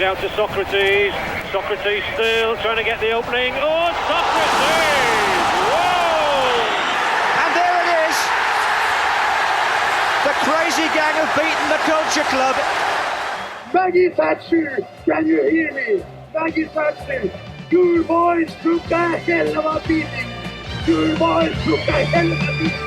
out to Socrates. Socrates still trying to get the opening. Oh, Socrates! Whoa! And there it is. The crazy gang have beaten the Culture Club. Maggie Thatcher, can you hear me? Maggie Thatcher, your boys took a hell of a beating. Your boys took a hell of a beating.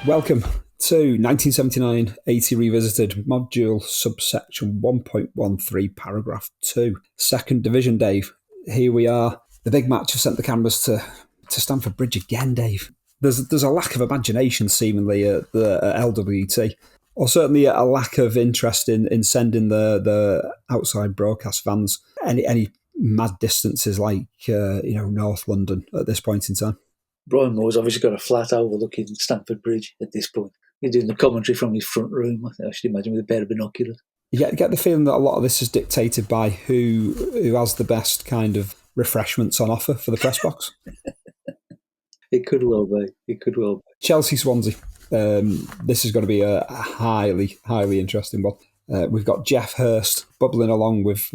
Welcome to 1979-80 Revisited, module subsection 1.13, paragraph 2, second division, Dave. Here we are. The big match have sent the cameras to Stamford Bridge again, Dave. There's a lack of imagination, seemingly, at the LWT, or certainly a lack of interest in sending the outside broadcast fans any mad distances like North London at this point in time. Brian Moore's obviously got a flat overlooking Stamford Bridge at this point. He's doing the commentary from his front room, I should imagine, with a pair of binoculars. You get the feeling that a lot of this is dictated by who has the best kind of refreshments on offer for the press box. It could well be. Chelsea Swansea. This is going to be a highly, highly interesting one. We've got Jeff Hurst bubbling along with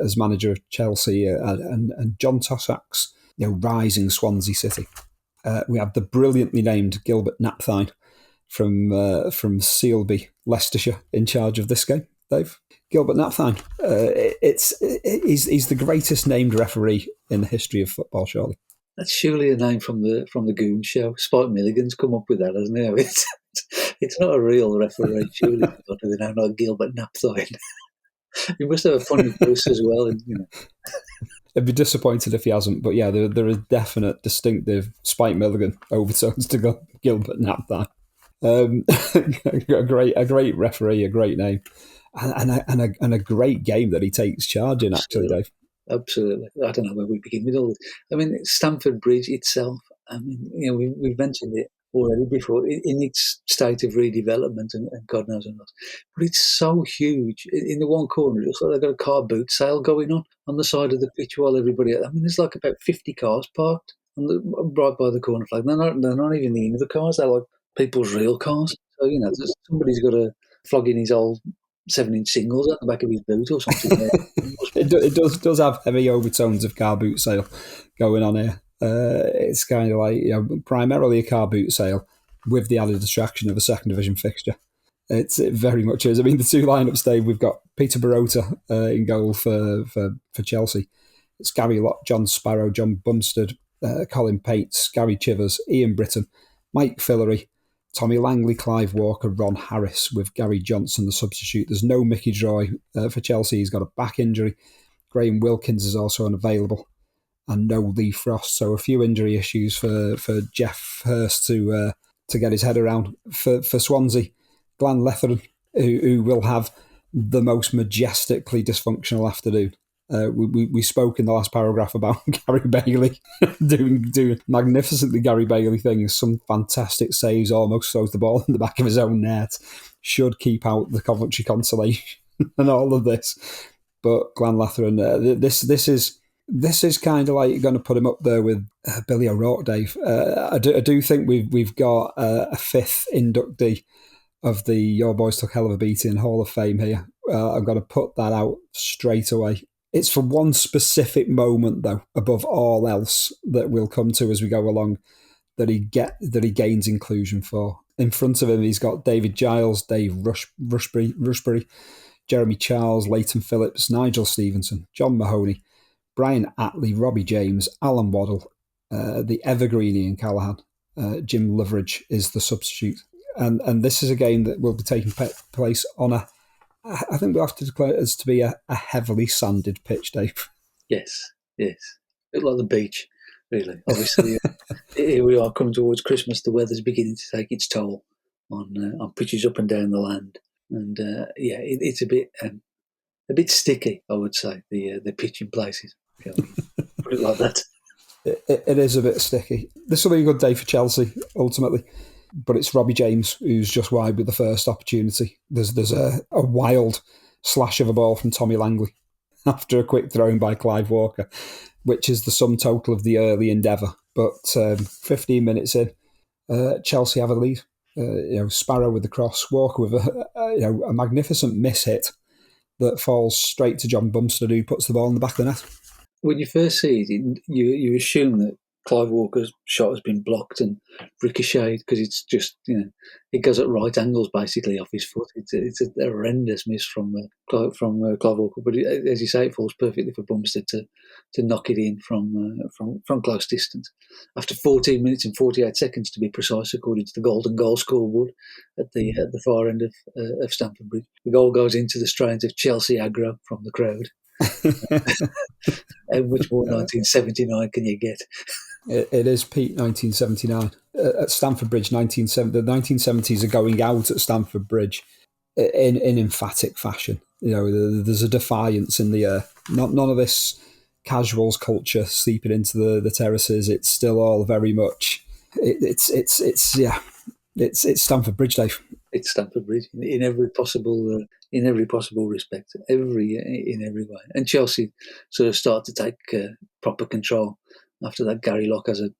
as manager of Chelsea and John Tossak's rising Swansea City. We have the brilliantly named Gilbert Napthine from Sealby, Leicestershire, in charge of this game. Dave, Gilbert Napthine. He's the greatest named referee in the history of football, surely. That's surely a name from the Goon Show. Spike Milligan's come up with that, hasn't he? It's not a real referee, surely. With a name like Gilbert Napthine. He must have a funny voice as well, I'd be disappointed if he hasn't, but yeah, there is definite, distinctive Spike Milligan overtones to Gilbert Napthine. A great referee, a great name, and a great game that he takes charge in. Actually, Dave. Absolutely. I don't know where we begin with all this. I mean, Stamford Bridge itself. I mean, we've mentioned it already before in its state of redevelopment and God knows what else. But it's so huge. In the one corner, it looks like they've got a car boot sale going on the side of the pitch while everybody. I mean, there's like about 50 cars parked right by the corner flag. They're not even the Innova cars. They're like people's real cars. So somebody's got to flog in his old 7-inch singles at the back of his boot or something. It does have heavy overtones of car boot sale going on here. It's kind of like primarily a car boot sale with the added distraction of a second division fixture. It very much is. I mean, the two lineups, Dave, we've got Peter Barota in goal for Chelsea. It's Gary Lott, John Sparrow, John Bumstead, Colin Pates, Gary Chivers, Ian Britton, Mike Fillery, Tommy Langley, Clive Walker, Ron Harris, with Gary Johnson the substitute. There's no Mickey Droy for Chelsea. He's got a back injury. Graham Wilkins is also unavailable. And no Lee Frost. So a few injury issues for Jeff Hurst to get his head around. For Swansea, Brian Letheren, who will have the most majestically dysfunctional afternoon. We spoke in the last paragraph about Gary Bailey doing magnificently Gary Bailey things, some fantastic saves, almost throws the ball in the back of his own net, should keep out the Coventry consolation and all of this. But Glenn Letheren, this is kind of like going to put him up there with Billy O'Rourke, Dave. I do think we've got a fifth inductee of the Your Boys Took Hell of a Beating Hall of Fame here. I've got to put that out straight away. It's for one specific moment, though, above all else, that we'll come to as we go along, that he gains inclusion for. In front of him, he's got David Giles, Dave Rushbury, Jeremy Charles, Leighton Phillips, Nigel Stevenson, John Mahoney, Brian Attlee, Robbie James, Alan Waddle, the evergreen Ian Callaghan, Jim Loveridge is the substitute. And this is a game that will be taking place on I think we'll have to declare it as to be a heavily sanded pitch, Dave. Yes. A bit like the beach, really. Obviously, here we are coming towards Christmas. The weather's beginning to take its toll on pitches up and down the land. And, it's a bit sticky, I would say, the pitch in places. Put it like that. It is a bit sticky. This will be a good day for Chelsea, ultimately. But it's Robbie James who's just wide with the first opportunity. There's a wild slash of a ball from Tommy Langley after a quick throw-in by Clive Walker, which is the sum total of the early endeavour. But 15 minutes in, Chelsea have a lead. Sparrow with the cross, Walker with a magnificent miss hit that falls straight to John Bumstead, who puts the ball in the back of the net. When you first see it, you assume that Clive Walker's shot has been blocked and ricocheted because it's just, it goes at right angles basically off his foot. It's a horrendous miss from Clive Walker, but as you say, it falls perfectly for Bumstead to knock it in from close distance. After 14 minutes and 48 seconds, to be precise, according to the Golden Goal scoreboard at the far end of Stamford Bridge, the goal goes into the strains of Chelsea aggro from the crowd. And which more 1979 can you get? It is Pete 1979 at Stamford Bridge. The 1970s are going out at Stamford Bridge in emphatic fashion. There's a defiance in the air. None of this casuals culture seeping into the terraces. It's still all very much. It's Stamford Bridge, Dave. It's Stamford Bridge in every possible respect, in every way. And Chelsea sort of start to take proper control after that. Gary Locke has a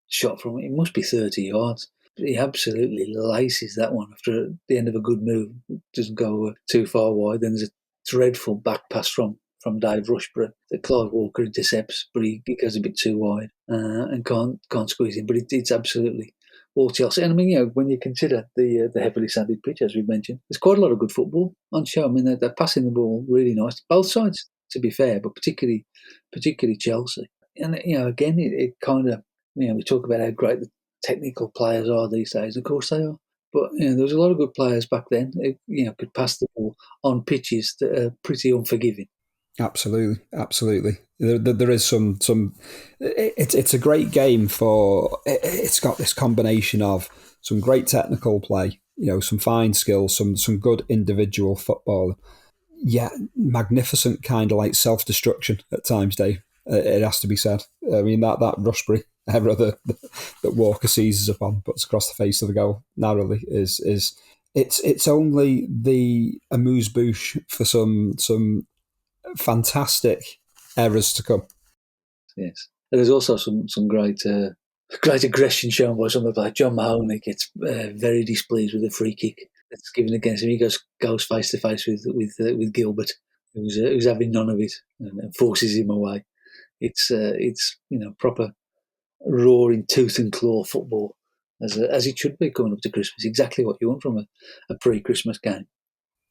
shot from, it must be 30 yards. He absolutely laces that one after the end of a good move. Doesn't go too far wide. Then there's a dreadful back pass from Dave Rushborough that Clive Walker intercepts, but he goes a bit too wide and can't squeeze in. But it's absolutely all Chelsea. And I mean, when you consider the heavily sanded pitch, as we mentioned, there's quite a lot of good football on show. I mean, they're passing the ball really nice. Both sides, to be fair, but particularly Chelsea. And, again, it kind of, we talk about how great the technical players are these days. Of course they are. But, there was a lot of good players back then who, could pass the ball on pitches that are pretty unforgiving. Absolutely. There is some. It's a great game for. It's got this combination of some great technical play, some fine skills, some good individual football. Yeah, magnificent kind of like self-destruction at times, Dave. It has to be said. I mean that Rushbury error that Walker seizes upon, puts across the face of the goal narrowly is it's only the amuse-bouche for some fantastic errors to come. Yes, and there's also some great aggression shown by someone like John Mahoney. Gets very displeased with a free kick that's given against him. He goes face to face with Gilbert, who's having none of it, and forces him away. It's proper roaring tooth and claw football, as it should be coming up to Christmas. Exactly what you want from a pre-Christmas game.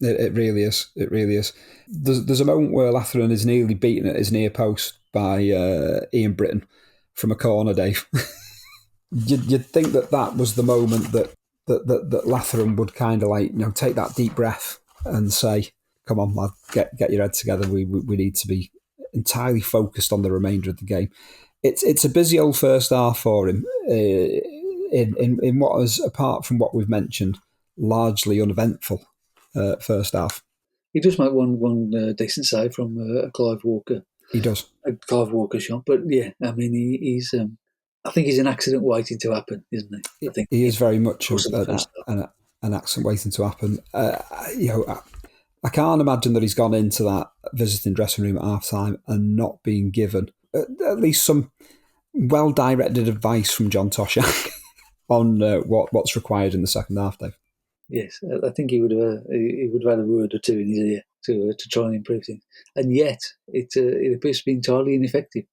It really is. It really is. There's a moment where Letheren is nearly beaten at his near post by Ian Britton from a corner, Dave. You'd think that was the moment that Letheren would kind of like, take that deep breath and say, "Come on, lad, get your head together. We need to be entirely focused on the remainder of the game." It's a busy old first half for him in what was, apart from what we've mentioned, largely uneventful first half. He does make one decent save from Clive Walker. He does. A Clive Walker shot. But yeah, I mean, he's I think he's an accident waiting to happen, isn't he? I think he is very much an accident waiting to happen. I can't imagine that he's gone into that visiting dressing room at half time and not being given at least some well-directed advice from John Toshak on what's required in the second half, Dave. Yes, I think he would have had a word or two in his ear to try and improve things, and yet it appears to be entirely ineffective.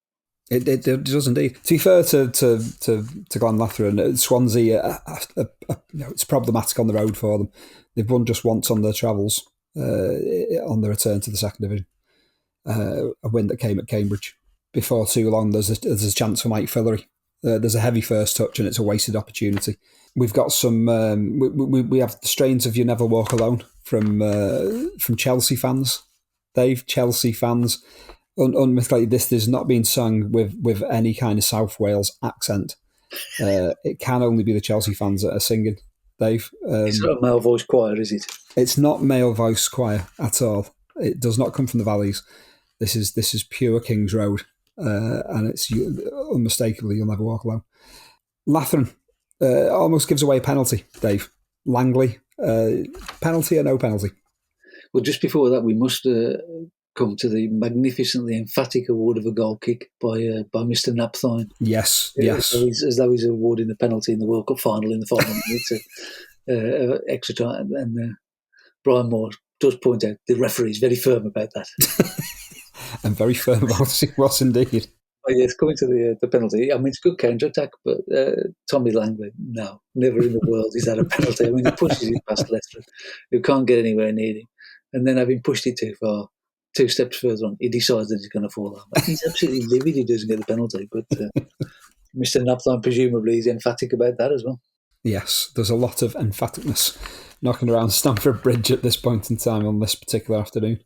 It does indeed. To be fair to Glenn Letheren, Swansea, it's problematic on the road for them. They've won just once on their travels on their return to the second division. A win that came at Cambridge. Before too long, there's a chance for Mike Fillery. There's a heavy first touch and it's a wasted opportunity. We've got some. We have the strains of "You Never Walk Alone" from Chelsea fans, Dave. Chelsea fans, unmythically, this is not being sung with any kind of South Wales accent. It can only be the Chelsea fans that are singing, Dave. It's not a male voice choir, is it? It's not male voice choir at all. It does not come from the valleys. This is pure King's Road, and it's unmistakably "You'll Never Walk Alone." Letheren almost gives away a penalty, Dave. Langley, penalty or no penalty? Well, just before that, we must come to the magnificently emphatic award of a goal kick by Mr. Napthine. Yes. As though he's awarding the penalty in the World Cup final in the final minutes extra time. And Brian Moore does point out the referee is very firm about that. And very firm about it was indeed. Oh, yes, coming to the penalty. I mean, it's a good counter-attack, but Tommy Langley, no, never in the world is that a penalty. I mean, he pushes it past Letheren, who can't get anywhere near him. And then having pushed it too far, 2 steps further on, he decides that he's going to fall out. He's absolutely livid he doesn't get the penalty, but Mr. Napthine presumably is emphatic about that as well. Yes, there's a lot of emphaticness knocking around Stamford Bridge at this point in time on this particular afternoon.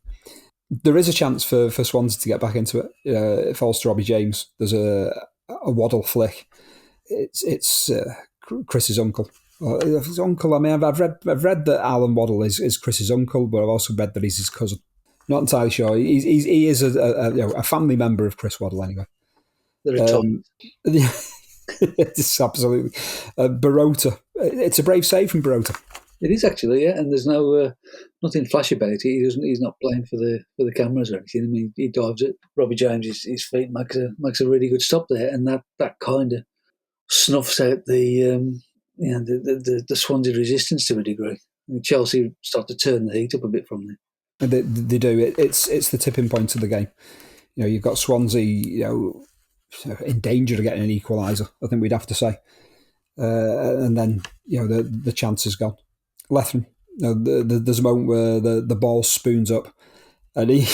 There is a chance for Swansea to get back into it. It falls to Robbie James. There's a waddle flick. It's Chris's uncle. His uncle. I mean, I've read that Alan Waddle is Chris's uncle, but I've also read that he's his cousin. Not entirely sure. He is a family member of Chris Waddle anyway. It's absolutely Barota. It's a brave save from Barota. It is actually, yeah, and there's nothing flash about it. He's not playing for the cameras or anything. I mean, he dives it. Robbie James, his feet makes a really good stop there, and that kind of snuffs out the Swansea resistance to a degree. And Chelsea start to turn the heat up a bit from there. And they do. It's the tipping point of the game. You've got Swansea, in danger of getting an equaliser. I think we'd have to say, and then the chance is gone. Letheren, there's a moment where the ball spoons up, and he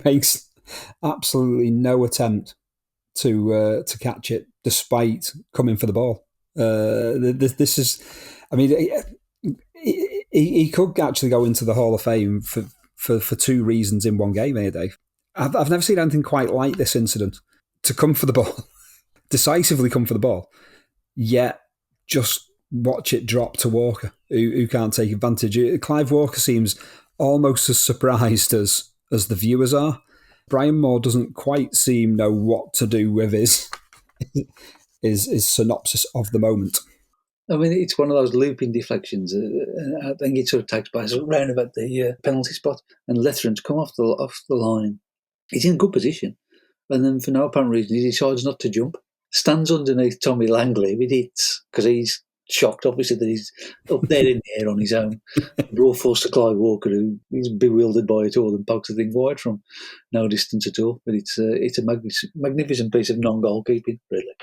makes absolutely no attempt to catch it, despite coming for the ball. This is, I mean, he could actually go into the Hall of Fame for 2 reasons in one game here, Dave. I've never seen anything quite like this incident. To come for the ball, decisively come for the ball, yet just watch it drop to Walker, who can't take advantage. Clive Walker seems almost as surprised as the viewers are. Brian Moore doesn't quite know what to do with his synopsis of the moment. I mean, it's one of those looping deflections. I think it sort of takes place around about the penalty spot, and Letheren's come off the line. He's in good position, and then for no apparent reason, he decides not to jump. Stands underneath Tommy Langley with hits because he's shocked, obviously, that he's up there in the air on his own. Ball force to Clive Walker, who is bewildered by it all and pokes the thing wide from no distance at all. But it's a magnificent piece of non-goalkeeping, really.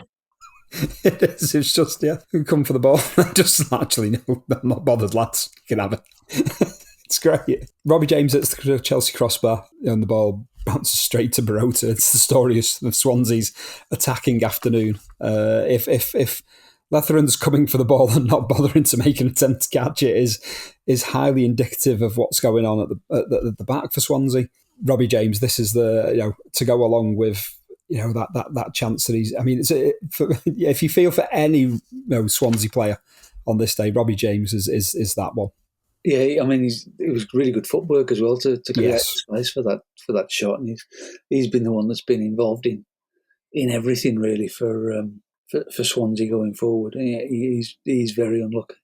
It is. It's just, come for the ball. Just actually, no, I'm not bothered, lads. You can have it. It's great. Robbie James hits the Chelsea crossbar and the ball bounces straight to Barota. It's the story of Swansea's attacking afternoon. If Letheren's coming for the ball and not bothering to make an attempt to catch it is highly indicative of what's going on at the back for Swansea. Robbie James, this is the to go along with that chance that he's. I mean, if you feel for any Swansea player on this day, Robbie James is that one. Yeah, I mean, it was really good footwork as well to create space for that shot, and he's been the one that's been involved in everything really for Swansea going forward. And he's very unlucky.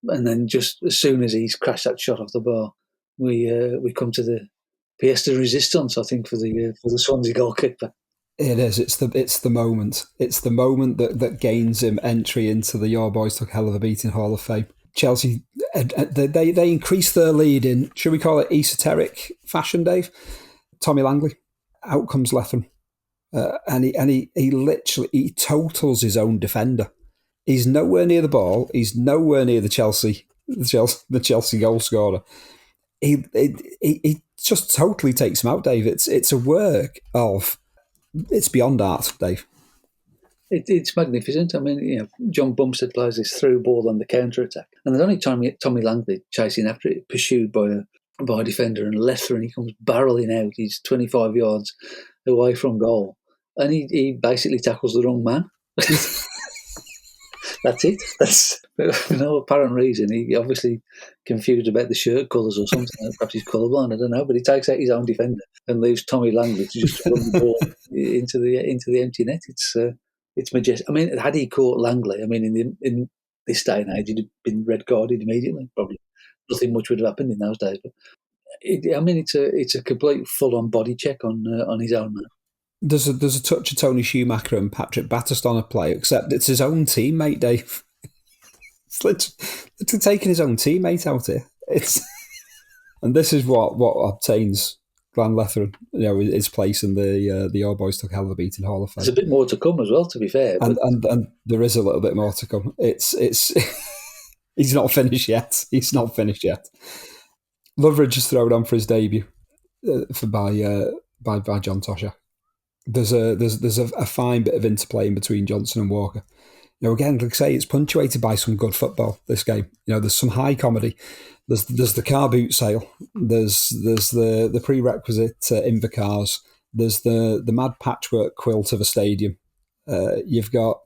And then just as soon as he's crashed that shot off the bar, we come to the pièce de résistance, I think, for the Swansea goalkeeper. It is. It's the moment. It's the moment that gains him entry into the Your Boys Took a Hell of a Beating Hall of Fame. Chelsea, they increase their lead in, should we call it esoteric fashion, Dave? Tommy Langley. Out comes Letheren. And he literally totals his own defender. He's nowhere near the ball. He's nowhere near the Chelsea goal scorer. He just totally takes him out, Dave. It's a work of, it's beyond art, Dave. It's magnificent. I mean, John Bumstead plays this through ball on the counter attack, and there's only Tommy Langley chasing after it, pursued by a defender, and Letheren, he comes barreling out. He's 25 yards away from goal, and he basically tackles the wrong man. That's it. That's for no apparent reason. He obviously confused about the shirt colours or something. Perhaps he's colourblind. I don't know. But he takes out his own defender and leaves Tommy Langley to just run the ball into the empty net. It's majestic. I mean, had he caught Langley, I mean, in this day and age, he'd have been red carded immediately. Probably nothing much would have happened in those days. But It's a complete full-on body check on his own man. There's a touch of Tony Schumacher and Patrick Battiston at play, except it's his own teammate, Dave. It's literally taking his own teammate out here. And this is what obtains Brian Letheren, his place in the Old Boys Took a Hell of a Beating Hall of Fame. There's a bit more to come as well, to be fair. And there is a little bit more to come. It's he's not finished yet. Loveridge is thrown on for his debut by John Toshack. There's a fine bit of interplay in between Johnson and Walker. Again, like I say, it's punctuated by some good football, this game. There's some high comedy. There's the car boot sale. There's the prerequisite Invicars. There's the mad patchwork quilt of a stadium. You've got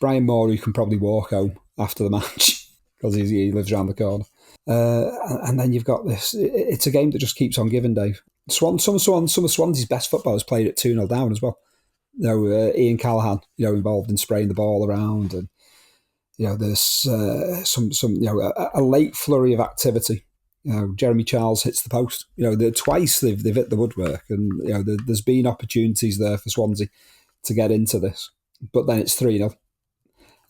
Brian Moore, who can probably walk home after the match because he lives around the corner. And then you've got this. It's a game that just keeps on giving, Dave. Some of Swansea's best footballers played at 2-0 down as well. Ian Callahan, involved in spraying the ball around, and there's a late flurry of activity. Jeremy Charles hits the post. Twice they've hit the woodwork, and there's been opportunities there for Swansea to get into this, but then it's 3-0.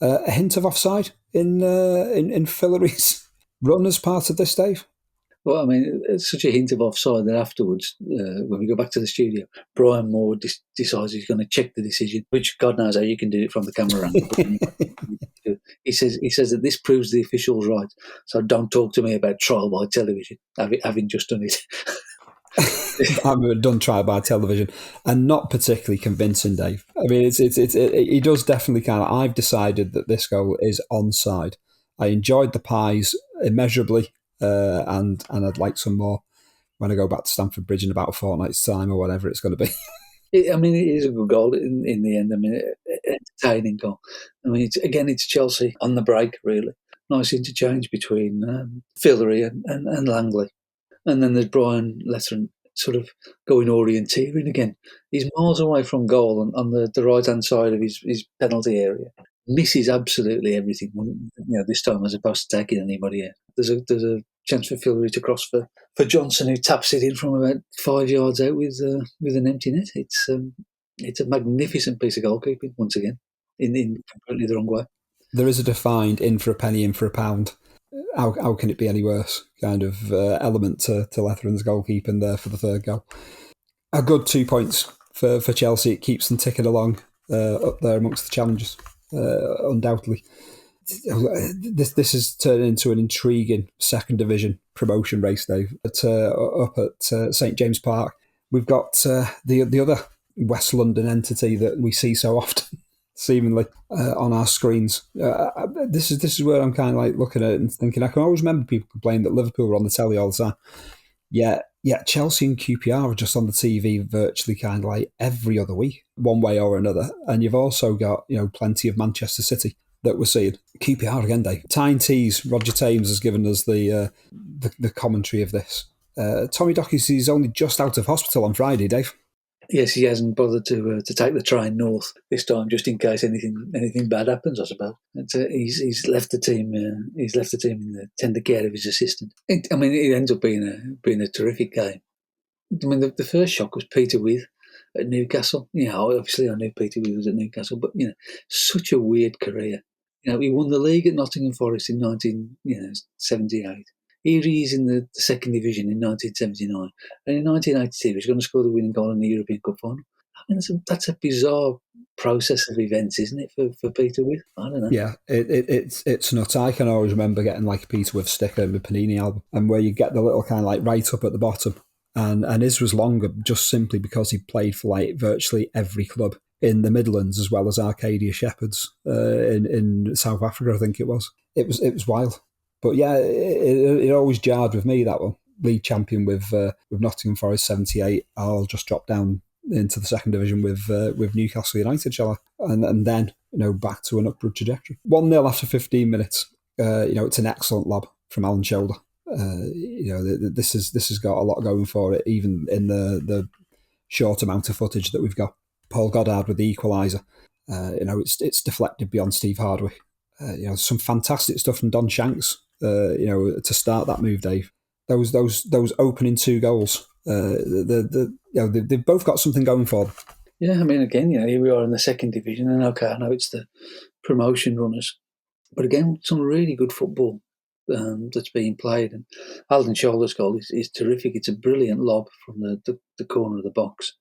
A hint of offside in Fillery's run as part of this, Dave. Well, it's such a hint of offside that afterwards, when we go back to the studio, Brian Moore decides he's going to check the decision, which God knows how you can do it from the camera angle. He says that this proves the officials right, so don't talk to me about trial by television, having just done it. I've done trial by television, and not particularly convincing, Dave. He does definitely I've decided that this goal is onside. I enjoyed the pies immeasurably. And I'd like some more when I go back to Stamford Bridge in about a fortnight's time or whatever it's going to be. It is a good goal in the end. Entertaining goal. It's Chelsea on the break, really. Nice interchange between Fillery and Langley. And then there's Brian Letheren sort of going orienteering again. He's miles away from goal on the right-hand side of his penalty area. Misses absolutely everything, this time as opposed to taking anybody out. There's a chance for Fillery to cross for Johnson, who taps it in from about 5 yards out with an empty net. It's a magnificent piece of goalkeeping once again, in completely the wrong way. There is a defined in for a penny, in for a pound. How can it be any worse kind of element to Letheren's goalkeeping there for the third goal? A good 2 points for Chelsea. It keeps them ticking along up there amongst the challengers. Undoubtedly, this is turning into an intriguing second division promotion race, Dave. Up at St James Park, we've got the other West London entity that we see so often, seemingly on our screens. This is where I'm kind of like looking at it and thinking, I can always remember people complaining that Liverpool were on the telly all the time. Yeah, Chelsea and QPR are just on the TV virtually kind of like every other week, one way or another. And you've also got, plenty of Manchester City that we're seeing. QPR again, Dave. Tyne Tees, Roger Thames has given us the commentary of this. Tommy Docherty is only just out of hospital on Friday, Dave. Yes, he hasn't bothered to take the train north this time, just in case anything bad happens, I suppose. He's left the team. He's left the team in the tender care of his assistant. It ends up being a terrific game. The first shock was Peter Withe at Newcastle. Obviously I knew Peter Withe was at Newcastle, but such a weird career. He won the league at Nottingham Forest in 1978. Here he is in the second division in 1979. And in 1982, he's going to score the winning goal in the European Cup final. That's a bizarre process of events, isn't it, for Peter Withe? I don't know. Yeah, it's nuts. I can always remember getting like a Peter Withe sticker in the Panini album, and where you get the little kind of like right up at the bottom. And his was longer just simply because he played for like virtually every club in the Midlands as well as Arcadia Shepherds in South Africa, I think it was. It was wild. But yeah, it always jarred with me, that one. League champion with Nottingham Forest 78. I'll just drop down into the second division with Newcastle United, shall I? And then back to an upward trajectory. 1-0 after 15 minutes. It's an excellent lob from Alan Shoulder. This has got a lot going for it, even in the short amount of footage that we've got. Paul Goddard with the equaliser. It's deflected beyond Steve Hardwick. Some fantastic stuff from Don Shanks. To start that move, Dave. those opening 2 goals. They've both got something going for them. Yeah, I mean, again, here we are in the second division, and okay, I know it's the promotion runners, but again, some really good football that's being played. And Alden Shoulder's goal is terrific. It's a brilliant lob from the corner of the box.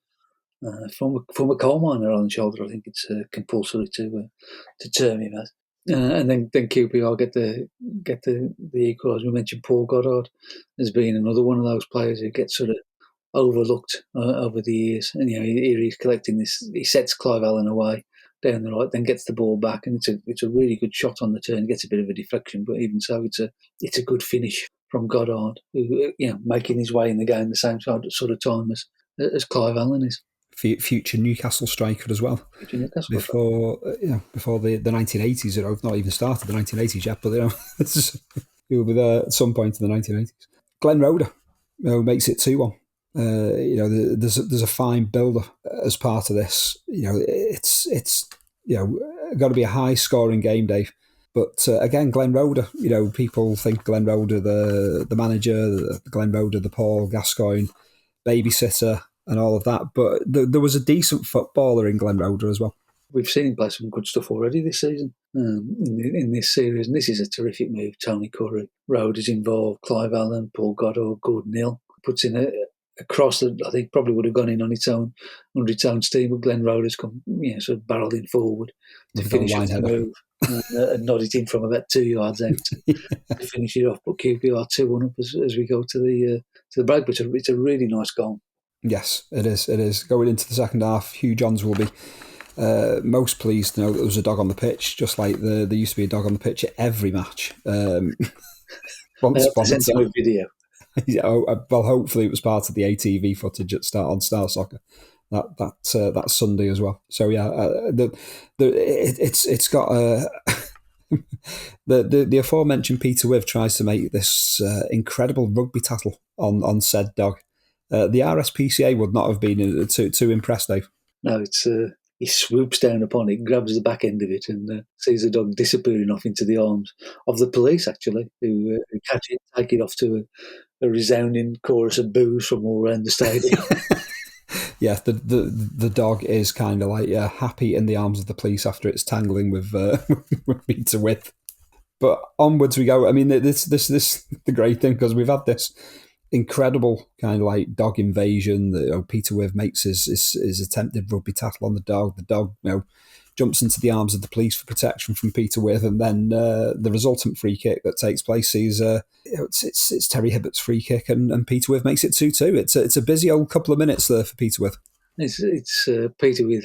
From a coal miner, Alden Shoulder, I think it's compulsory to term him as. And then QPR get the equaliser. We mentioned Paul Goddard as being another one of those players who gets sort of overlooked over the years. And here he's collecting this. He sets Clive Allen away down the right, then gets the ball back, and it's a really good shot on the turn. Gets a bit of a deflection, but even so, it's a good finish from Goddard, who making his way in the game the same sort of time as Clive Allen is. Future Newcastle striker as well. Before the 1980s, I've not even started the 1980s yet, but he'll be there at some point in the 1980s. Glenn Roeder, makes it 2-1. There's a fine build-up as part of this. It's got to be a high-scoring game, Dave. But again, Glenn Roeder. People think Glenn Roeder the manager, Glenn Roeder the Paul Gascoigne babysitter, and all of that. But there was a decent footballer in Glenn Roeder as well. We've seen him play some good stuff already this season in this series, and this is a terrific move. Tony Curry, Roeder's involved, Clive Allen, Paul Goddard, Gordon Hill puts in a cross that I think probably would have gone in on its own under its own steam, but Glenn Roeder's come sort of barrelling forward to finish the move and nod it in from about 2 yards out to finish it off. But QPR 2-1 up as we go to the break. But it's a really nice goal. Yes, it is. It is. Going into the second half, Hugh Johns will be most pleased to know that there was a dog on the pitch, just like there used to be a dog on the pitch at every match. Sent him a video. Well, hopefully it was part of the ATV footage at on Star Soccer that Sunday as well. So yeah, it's got the aforementioned Peter Withe tries to make this incredible rugby tattle on said dog. The RSPCA would not have been too impressed, Dave. No, it's he swoops down upon it, grabs the back end of it, and sees the dog disappearing off into the arms of the police, actually, who catch it, take it off to a resounding chorus of boos from all around the stadium. Yeah, the dog is kind of like happy in the arms of the police after it's tangling with Peter Withe. But onwards we go. I mean, this the great thing, because we've had this incredible kind of like dog invasion. Peter Withe makes his attempted rugby tattle on the dog. The dog, jumps into the arms of the police for protection from Peter Withe, and then the resultant free kick that takes place is it's Terry Hibbert's free kick, and Peter Withe makes it 2-2. It's a busy old couple of minutes there for Peter Withe. It's Peter Withe,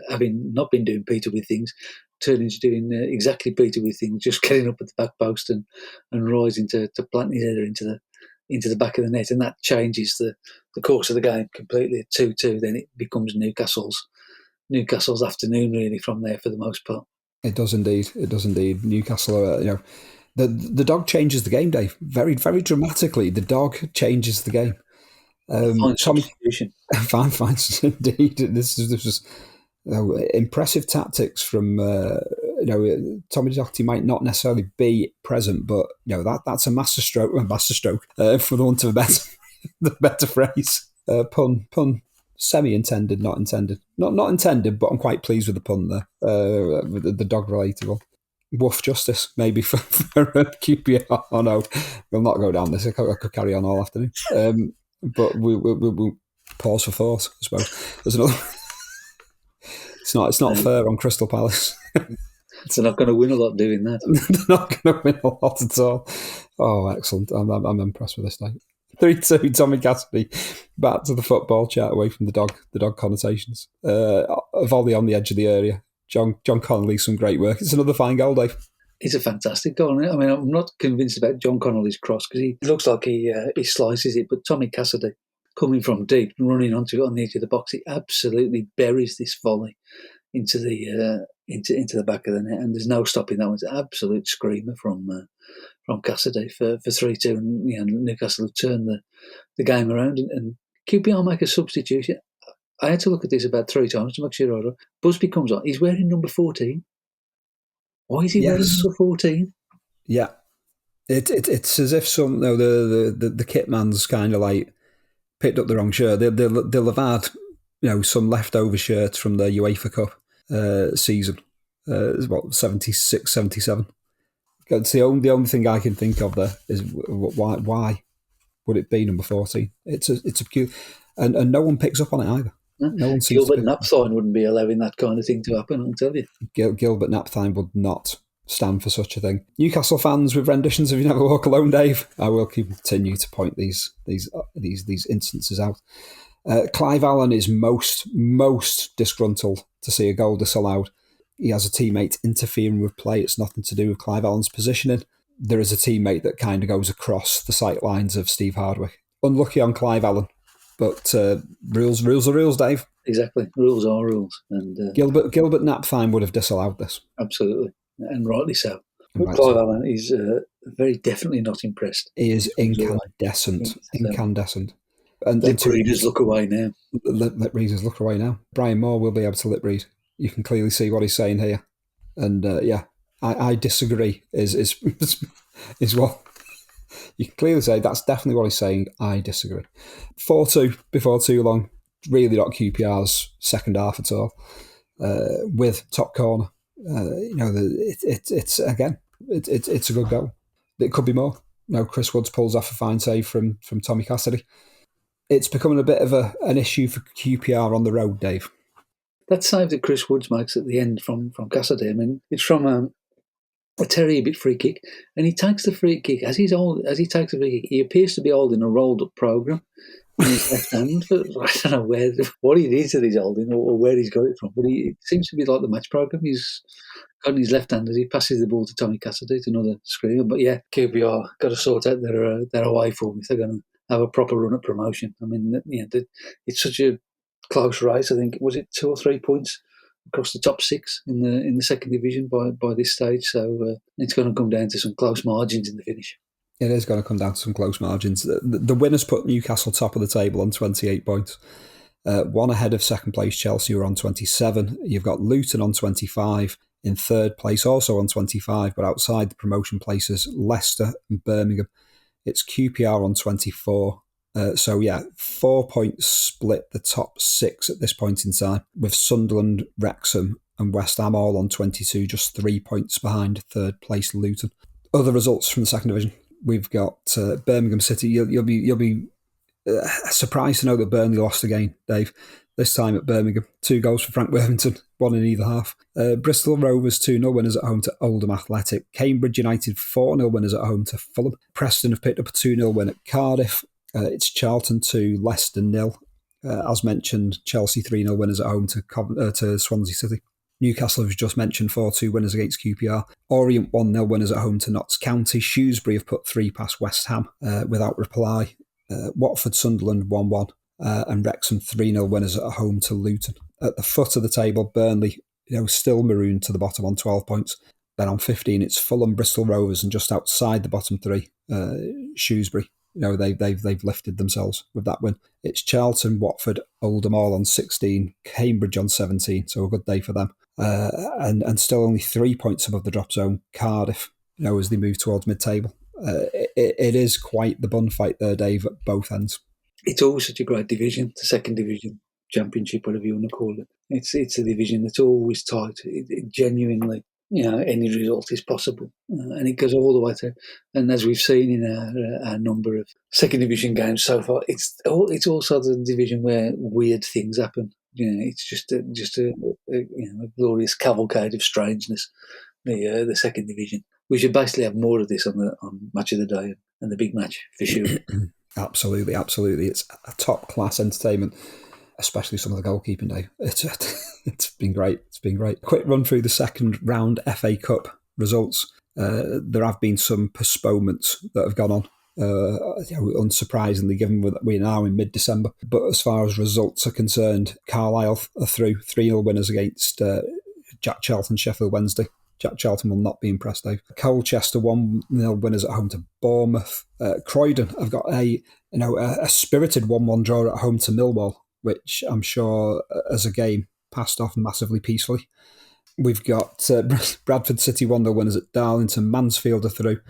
having not been doing Peter Withe things, turning to doing exactly Peter Withe things, just getting up at the back post and rising to plant his header into the back of the net, and that changes the course of the game completely. At 2-2, then it becomes Newcastle's afternoon really from there for the most part. It does indeed. Newcastle, the dog changes the game, Dave. Very, very dramatically, the dog changes the game. Fine substitution. Fine, indeed. This was impressive tactics from. Tommy Doherty might not necessarily be present, but that's a masterstroke, for the want of a better phrase. Pun. Semi-intended, not intended. Not intended, but I'm quite pleased with the pun there. With the dog-related one. Woof justice, maybe for QPR. Oh no, we'll not go down this. I could carry on all afternoon. But we'll pause for thought, I suppose. There's another. It's not fair on Crystal Palace. They're not going to win a lot doing that. They're not going to win a lot at all. Oh, excellent. I'm impressed with this day. 3-2, Tommy Cassidy back to the football chat, away from the dog connotations. A volley on the edge of the area. John Connolly, some great work. It's another fine goal, Dave. It's a fantastic goal. I mean, I'm not convinced about John Connolly's cross, because he looks like he slices it, but Tommy Cassidy, coming from deep and running onto it on the edge of the box, he absolutely buries this volley into the back of the net, and there's no stopping that one. It's an absolute screamer from Cassidy for 3-2, and Newcastle have turned the game around, and QPR make a substitution. I had to look at this about 3 times to make sure. Busby comes on. He's wearing number 14. Why is he wearing number 14? Yeah. It's as if the kit man's kind of like picked up the wrong shirt. They'll have had some leftover shirts from the UEFA Cup season, 76, 77. It's the only thing I can think of there is why would it be number 14? It's a cute, and no one picks up on it either. No one seems Gilbert Napthine wouldn't be allowing that kind of thing to happen, I'll tell you. Gilbert Napthine would not stand for such a thing. Newcastle fans with renditions of "You Never Walk Alone," Dave. I will continue to point these instances out. Clive Allen is most disgruntled to see a goal disallowed. He has a teammate interfering with play. It's nothing to do with Clive Allen's positioning. There is a teammate that kind of goes across the sight lines of Steve Hardwick. Unlucky on Clive Allen, but rules are rules, Dave. Exactly, rules are rules. And Gilbert Napthine would have disallowed this. Absolutely, and rightly so. But Clive Allen is very definitely not impressed. He is incandescent. And lip readers look away now. Lip readers look away now. Brian Moore will be able to lip read. You can clearly see what he's saying here. And I disagree is what you can clearly say. That's definitely what he's saying. I disagree. 4-2 before too long. Really not QPR's second half at all. With top corner. It's a good goal. It could be more. Chris Woods pulls off a fine save from Tommy Cassidy. It's becoming a bit of an issue for QPR on the road, Dave. That save that Chris Woods makes at the end from Cassidy, I mean, it's from a terrier bit free kick, and he takes the free kick. As he takes the free kick, he appears to be holding a rolled up programme in his left hand. I don't know what it is that he's holding or where he's got it from, but it seems to be like the match programme he's got in his left hand as he passes the ball to Tommy Cassidy. It's another screamer. But yeah, QPR got to sort out their away form if they're going to have a proper run at promotion. I mean, it's such a close race. I think, was it 2 or 3 points across the top 6 in the second division by this stage? So it's going to come down to some close margins in the finish. It is going to come down to some close margins. The winners put Newcastle top of the table on 28 points. One ahead of second place Chelsea, who are on 27. You've got Luton on 25. In third place, also on 25, but outside the promotion places, Leicester and Birmingham. It's QPR on 24. 4 points split the top 6 at this point in time, with Sunderland, Wrexham and West Ham all on 22, just 3 points behind third place Luton. Other results from the second division. We've got Birmingham City. You'll be surprised to know that Burnley lost again, Dave. This time at Birmingham. 2 goals for Frank Worthington, 1 in either half. Bristol Rovers 2-0 winners at home to Oldham Athletic. Cambridge United 4-0 winners at home to Fulham. Preston have picked up a 2-0 win at Cardiff. It's Charlton 2, Leicester 0. As mentioned, Chelsea 3-0 winners at home to Swansea City. Newcastle, have just mentioned, 4-2 winners against QPR. Orient 1-0 winners at home to Notts County. Shrewsbury have put 3 past West Ham without reply. Watford Sunderland 1-1. And Wrexham 3-0 winners at home to Luton. At the foot of the table, Burnley, still marooned to the bottom on 12 points. Then on 15, it's Fulham, Bristol Rovers, and just outside the bottom 3, Shrewsbury. They've lifted themselves with that win. It's Charlton, Watford, Oldham all on 16, Cambridge on 17, so a good day for them. And still only 3 points above the drop zone, Cardiff, as they move towards mid-table. It is quite the bun fight there, Dave, at both ends. It's always such a great division, the second division, championship, whatever you want to call it. It's a division that's always tight. It genuinely, any result is possible. And it goes all the way through. And as we've seen in our number of second division games so far, it's also the division where weird things happen. It's just a glorious cavalcade of strangeness, the second division. We should basically have more of this on Match of the Day and the big match for sure. Absolutely. It's a top-class entertainment, especially some of the goalkeeping, Dave. It's been great. Quick run through the second round FA Cup results. There have been some postponements that have gone on, unsurprisingly, given that we're now in mid-December. But as far as results are concerned, Carlisle are through 3-0 winners against Jack Charlton, Sheffield Wednesday. Jack Charlton will not be impressed, Dave. Colchester 1-0 winners at home to Bournemouth. Croydon have got a spirited 1-1 draw at home to Millwall, which I'm sure as a game passed off massively peacefully. We've got Bradford City 1-0 winners at Darlington. Mansfield are through.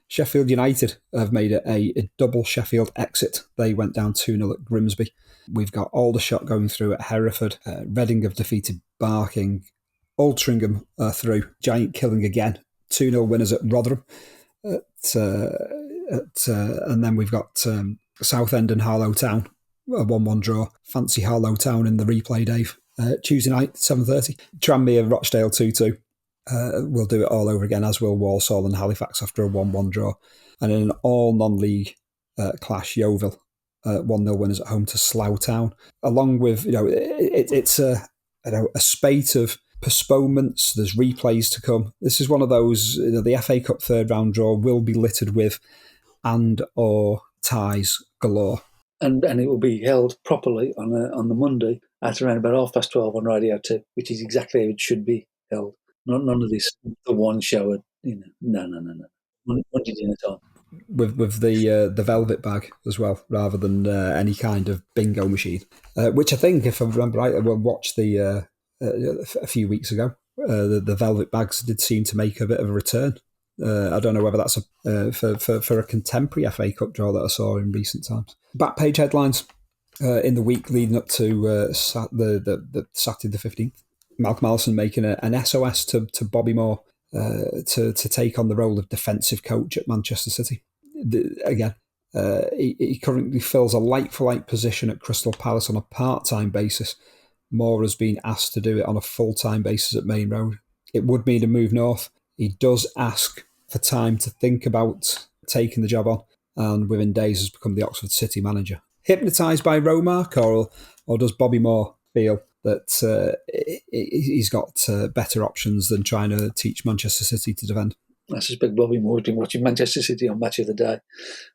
Sheffield United have made it a double Sheffield exit. They went down 2-0 at Grimsby. We've got Aldershot going through at Hereford. Reading have defeated Barking. Altrincham are through. Giant killing again. 2-0 winners at Rotherham. And then we've got Southend and Harlow Town, a 1-1 draw. Fancy Harlow Town in the replay, Dave. Tuesday night, 7:30. Tranmere, Rochdale 2-2. We'll do it all over again, as will Walsall and Halifax after a 1-1 draw. And in an all non-league clash, Yeovil, 1-0 winners at home to Slough Town. Along with, it's a spate of postponements. There's replays to come. This is one of those, the FA Cup third round draw will be littered with and or ties galore. And it will be held properly on the Monday at around about 12:30 on Radio 2, which is exactly how it should be held. None of this, the one show, no. Monday dinner time. With the velvet bag as well, rather than any kind of bingo machine, which I think, if I remember right, I watched a few weeks ago. The velvet bags did seem to make a bit of a return. I don't know whether that's for a contemporary FA Cup draw that I saw in recent times. Back page headlines in the week leading up to the Saturday the 15th. Malcolm Allison making an SOS to Bobby Moore to take on the role of defensive coach at Manchester City. He currently fills a like-for-like position at Crystal Palace on a part-time basis. Moore has been asked to do it on a full-time basis at Main Road. It would mean a move north. He does ask for time to think about taking the job on, and within days has become the Oxford City manager. Hypnotised by Romark, or does Bobby Moore feel that he's got better options than trying to teach Manchester City to defend? I suspect Bobby Moore's been watching Manchester City on Match of the Day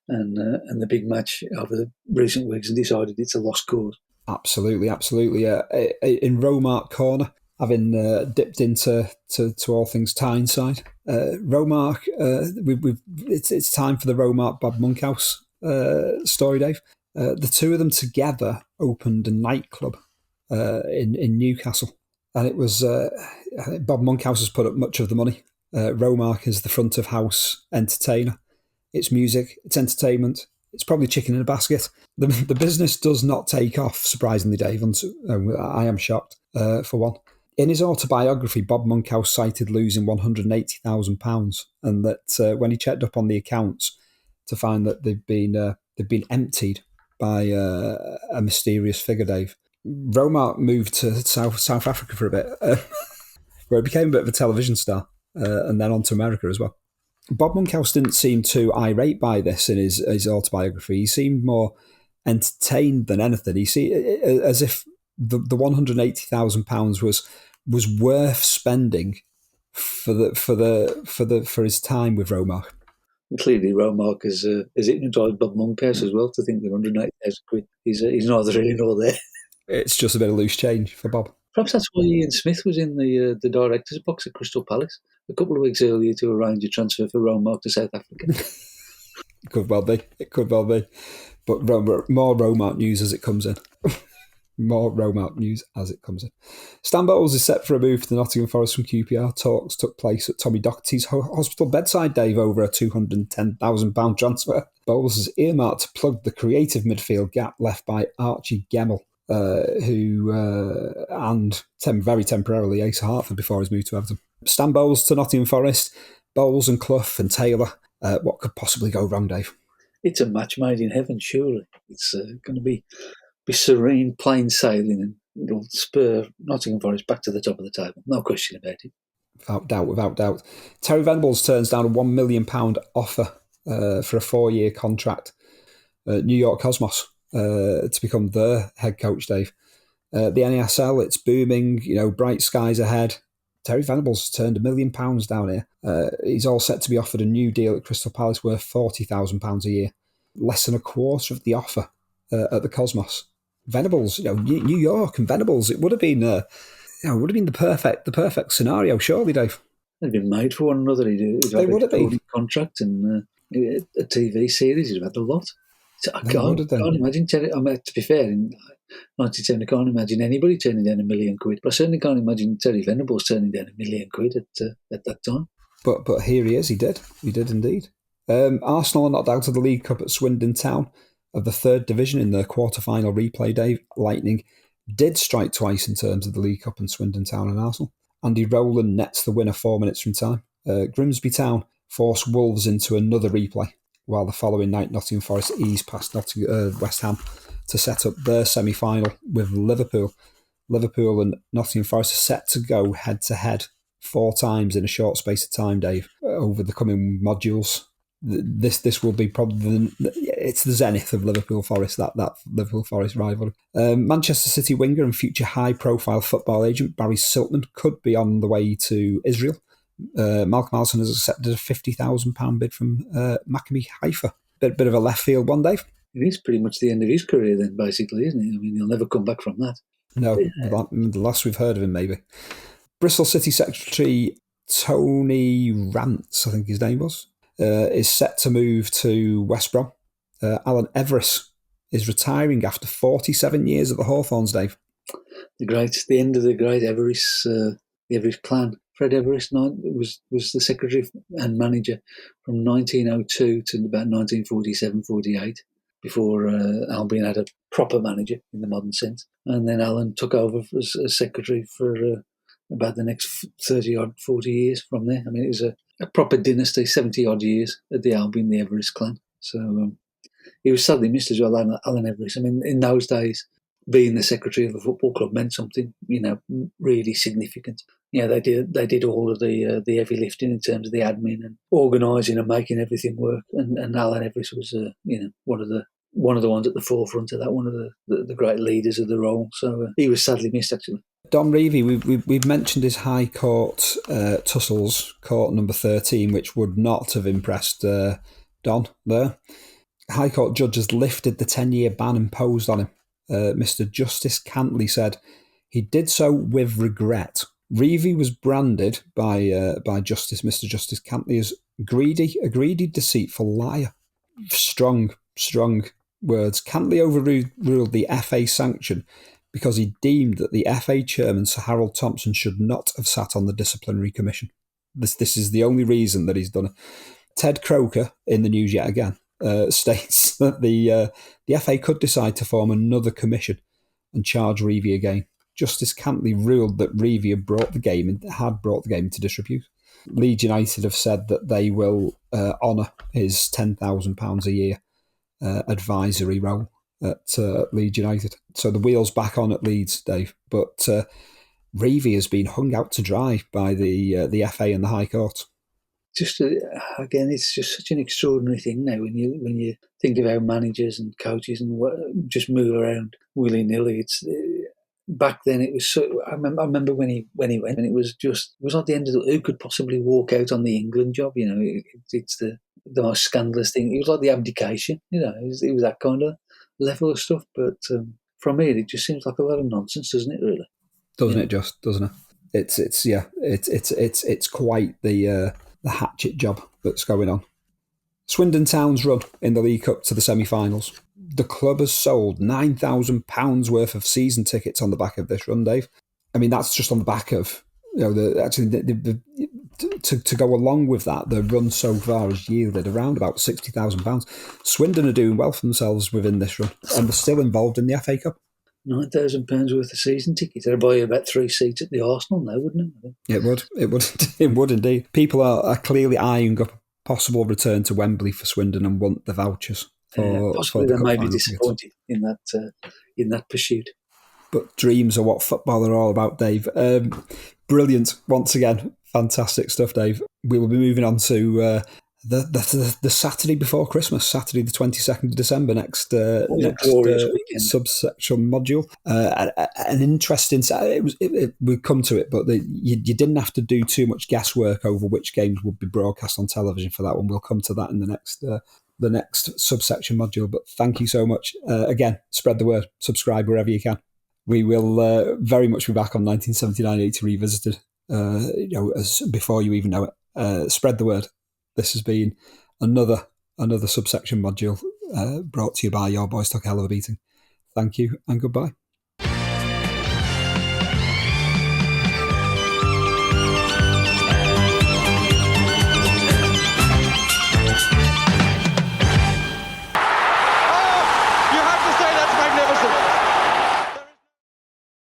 and the big match over the recent weeks and decided it's a lost cause. Absolutely. In Romark Corner, having dipped into all things Tyneside, Romark, it's time for the Romark Bob Monkhouse story, Dave. The two of them together opened a nightclub in Newcastle, and it was Bob Monkhouse has put up much of the money. Romark is the front of house entertainer. It's music, it's entertainment, it's probably chicken in a basket. The business does not take off, surprisingly, Dave. I am shocked, for one. In his autobiography, Bob Monkhouse cited losing £180,000, and that when he checked up on the accounts to find that they've been emptied by a mysterious figure, Dave. Romark moved to South Africa for a bit, where he became a bit of a television star, and then on to America as well. Bob Monkhouse didn't seem too irate by this in his autobiography. He seemed more entertained than anything. As if the £180,000 was worth spending for his time with Romark. Clearly, Romark has hypnotised Bob Monkhouse as well to think that £180,000 he's neither here nor there. It's just a bit of loose change for Bob. Perhaps that's why Ian Smith was in the director's box at Crystal Palace a couple of weeks earlier to arrange a transfer for Romark to South Africa. It could well be. But more Romark news as it comes in. Stan Bowles is set for a move to Nottingham Forest from QPR. Talks took place at Tommy Docherty's hospital bedside, Dave, over a £210,000 transfer. Bowles is earmarked to plug the creative midfield gap left by Archie Gemmell, and very temporarily Asa Hartford before his move to Everton. Stan Bowles to Nottingham Forest. Bowles and Clough and Taylor. What could possibly go wrong, Dave? It's a match made in heaven, surely. It's going to be serene, plain sailing, and it'll spur Nottingham Forest back to the top of the table. No question about it. Without doubt. Terry Venables turns down a £1 million offer for a 4-year contract at New York Cosmos to become their head coach, Dave. The NASL, it's booming, bright skies ahead. Terry Venables has turned £1 million down here. He's all set to be offered a new deal at Crystal Palace worth £40,000 a year. Less than a quarter of the offer at the Cosmos. Venables, New York and Venables, it would have been the perfect scenario, surely, Dave. They'd been made for one another. He'd had a contract and a TV series. He'd have had a lot. I can't imagine Terry. To be fair, in 1910, I can't imagine anybody turning down £1 million. But I certainly can't imagine Terry Venables turning down £1 million at that time. But here he is. He did indeed. Arsenal are knocked out of the League Cup at Swindon Town of the third division in the quarter-final replay. Dave, Lightning did strike twice in terms of the League Cup and Swindon Town and Arsenal. Andy Rowland nets the winner 4 minutes from time. Grimsby Town forced Wolves into another replay, while the following night Nottingham Forest eased past West Ham to set up their semi-final with Liverpool. Liverpool and Nottingham Forest are set to go head-to-head 4 times in a short space of time, Dave, over the coming modules. This will be probably it's the zenith of Liverpool Forest, that Liverpool Forest rivalry. Manchester City winger and future high-profile football agent Barry Siltman could be on the way to Israel. Malcolm Allison has accepted a £50,000 bid from Maccabi Haifa. Bit of a left field one, Dave. It is pretty much the end of his career then, basically, isn't it? I mean, he'll never come back from that. No, the last we've heard of him, maybe. Bristol City Secretary Tony Rance, I think his name was, is set to move to West Brom. Alan Everest is retiring after 47 years at the Hawthorns, Dave. The end of the great Everest, the Everest clan. Fred Everest was the secretary and manager from 1902 to about 1947-48, before Albion had a proper manager in the modern sense. And then Alan took over as secretary for about the next 40 years from there. I mean, it was a proper dynasty, 70-odd years at the Albion, the Everest clan. So he was sadly missed as well, Alan Everest. I mean, in those days, being the secretary of a football club meant something, really significant. They did all of the heavy lifting in terms of the admin and organising and making everything work. And Alan Everest was, one of the ones at the forefront of that, one of the great leaders of the role. So he was sadly missed, actually. Don Reevy, we've mentioned his High Court tussles, court number 13, which would not have impressed Don there. High Court judge has lifted the 10-year ban imposed on him. Mr. Justice Cantley said he did so with regret. Reevy was branded by Mr. Justice Cantley as a greedy, deceitful liar. Strong words. Cantley overruled the FA sanction because he deemed that the FA chairman, Sir Harold Thompson, should not have sat on the disciplinary commission. This is the only reason that he's done it. Ted Croker, in the news yet again, states that the FA could decide to form another commission and charge Reevy again. Justice Cantley ruled that Reevy had brought the game into disrepute. Leeds United have said that they will honour his £10,000 a year advisory role at Leeds United. So the wheel's back on at Leeds, Dave. But Reevy has been hung out to dry by the FA and the High Court. Just again, it's just such an extraordinary thing now when you think of how managers and coaches and just move around willy nilly. It's back then it was so. I remember when he went, and it was at the end of who could possibly walk out on the England job. It's the most scandalous thing. It was like the abdication. It was that kind of level of stuff. But from here, it just seems like a lot of nonsense, doesn't it? Really, doesn't it? It's quite the hatchet job that's going on. Swindon Town's run in the League Cup to the semi-finals. The club has sold £9,000 worth of season tickets on the back of this run, Dave. I mean, that's just on the back of to go along with that. The run so far has yielded around about £60,000. Swindon are doing well for themselves within this run, and they're still involved in the FA Cup. £9,000 worth of season tickets. They'd buy you about 3 seats at the Arsenal now, wouldn't it? It would indeed. People are clearly eyeing up a possible return to Wembley for Swindon and want the vouchers. Possibly they may be disappointed in that pursuit. But dreams are what football are all about, Dave. Brilliant. Once again, fantastic stuff, Dave. We will be moving on to the Saturday before Christmas, Saturday the 22nd of December, next subsection module. An interesting. We'll come to it, but you didn't have to do too much guesswork over which games would be broadcast on television for that one. We'll come to that in the next subsection module. But thank you so much again. Spread the word. Subscribe wherever you can. We will very much be back on 1979-80 Revisited. As before you even know it. Spread the word. This has been another subsection module brought to you by Your Boys Took a Hell of a Beating. Thank you and goodbye.